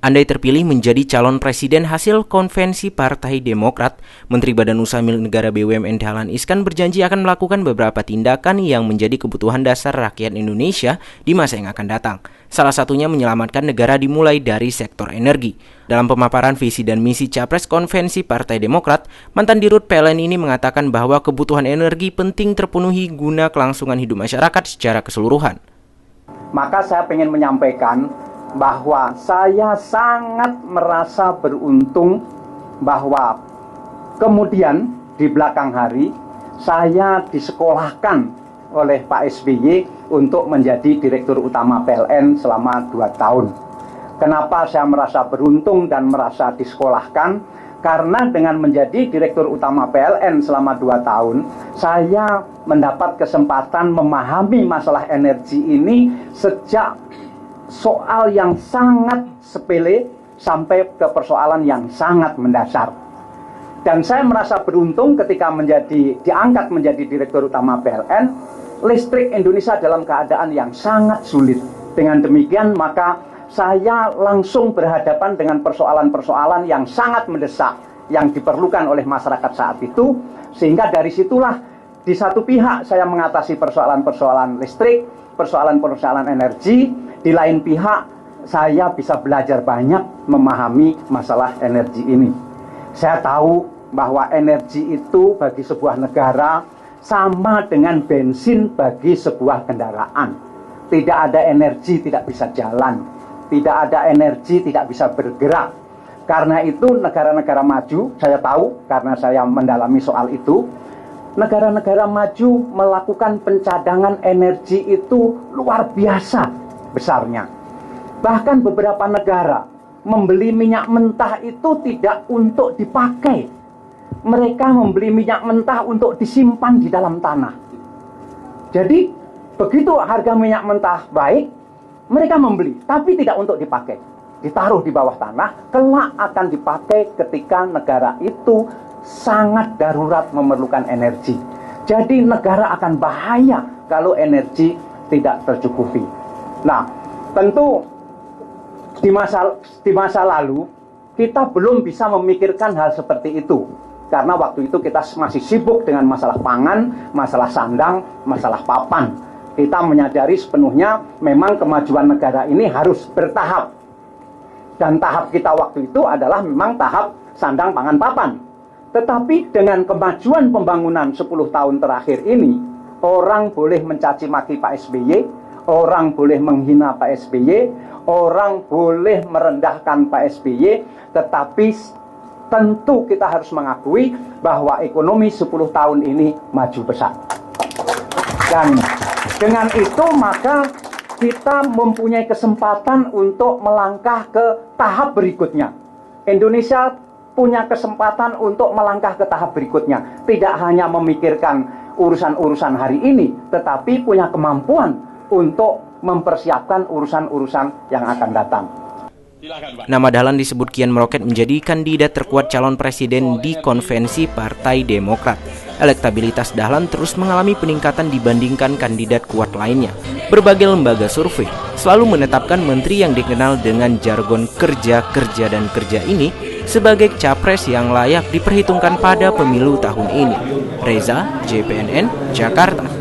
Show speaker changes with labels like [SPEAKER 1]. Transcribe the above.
[SPEAKER 1] Andai terpilih menjadi calon presiden hasil konvensi Partai Demokrat, Menteri Badan Usaha Milik Negara BUMN Dahlan Iskan berjanji akan melakukan beberapa tindakan yang menjadi kebutuhan dasar rakyat Indonesia di masa yang akan datang. Salah satunya menyelamatkan negara dimulai dari sektor energi. Dalam pemaparan visi dan misi Capres konvensi Partai Demokrat, mantan Dirut PLN ini mengatakan bahwa kebutuhan energi penting terpenuhi guna kelangsungan hidup masyarakat secara keseluruhan.
[SPEAKER 2] Maka saya ingin menyampaikan bahwa saya sangat merasa beruntung bahwa kemudian di belakang hari saya disekolahkan oleh Pak SBY untuk menjadi Direktur Utama PLN selama 2 tahun. Kenapa saya merasa beruntung dan merasa disekolahkan? Karena dengan menjadi Direktur Utama PLN selama 2 tahun, saya mendapat kesempatan memahami masalah energi ini sejak soal yang sangat sepele sampai ke persoalan yang sangat mendasar. Dan saya merasa beruntung ketika diangkat menjadi Direktur Utama PLN, listrik Indonesia dalam keadaan yang sangat sulit. Dengan demikian maka saya langsung berhadapan dengan persoalan-persoalan yang sangat mendesak yang diperlukan oleh masyarakat saat itu, sehingga dari situlah di satu pihak saya mengatasi persoalan-persoalan listrik, persoalan-persoalan energi, di lain pihak saya bisa belajar banyak memahami masalah energi ini. Saya tahu bahwa energi itu bagi sebuah negara sama dengan bensin bagi sebuah kendaraan. Tidak ada energi tidak bisa jalan, tidak ada energi tidak bisa bergerak. Karena itu negara-negara maju, saya tahu karena saya mendalami soal itu, negara-negara maju melakukan pencadangan energi itu luar biasa besarnya. Bahkan beberapa negara membeli minyak mentah itu tidak untuk dipakai. Mereka membeli minyak mentah untuk disimpan di dalam tanah. Jadi begitu harga minyak mentah baik, mereka membeli, tapi tidak untuk dipakai. Ditaruh di bawah tanah, kelak akan dipakai ketika negara itu sangat darurat memerlukan energi. Jadi negara akan bahaya kalau energi tidak tercukupi. Nah, tentu di masa lalu kita belum bisa memikirkan hal seperti itu. Karena waktu itu kita masih sibuk dengan masalah pangan, masalah sandang, masalah papan. Kita menyadari sepenuhnya memang kemajuan negara ini harus bertahap. Dan tahap kita waktu itu adalah memang tahap sandang, pangan, papan. Tetapi dengan kemajuan pembangunan 10 tahun terakhir ini, orang boleh mencaci maki Pak SBY, orang boleh menghina Pak SBY, orang boleh merendahkan Pak SBY, tetapi tentu kita harus mengakui bahwa ekonomi 10 tahun ini maju besar. Dan dengan itu maka kita mempunyai kesempatan untuk melangkah ke tahap berikutnya. Indonesia punya kesempatan untuk melangkah ke tahap berikutnya. Tidak hanya memikirkan urusan-urusan hari ini, tetapi punya kemampuan untuk mempersiapkan urusan-urusan yang akan datang.
[SPEAKER 1] Nama Dahlan disebut kian meroket menjadi kandidat terkuat calon presiden di konvensi Partai Demokrat. Elektabilitas Dahlan terus mengalami peningkatan dibandingkan kandidat kuat lainnya. Berbagai lembaga survei selalu menetapkan menteri yang dikenal dengan jargon kerja ini sebagai capres yang layak diperhitungkan pada pemilu tahun ini. Reza, JPNN, Jakarta.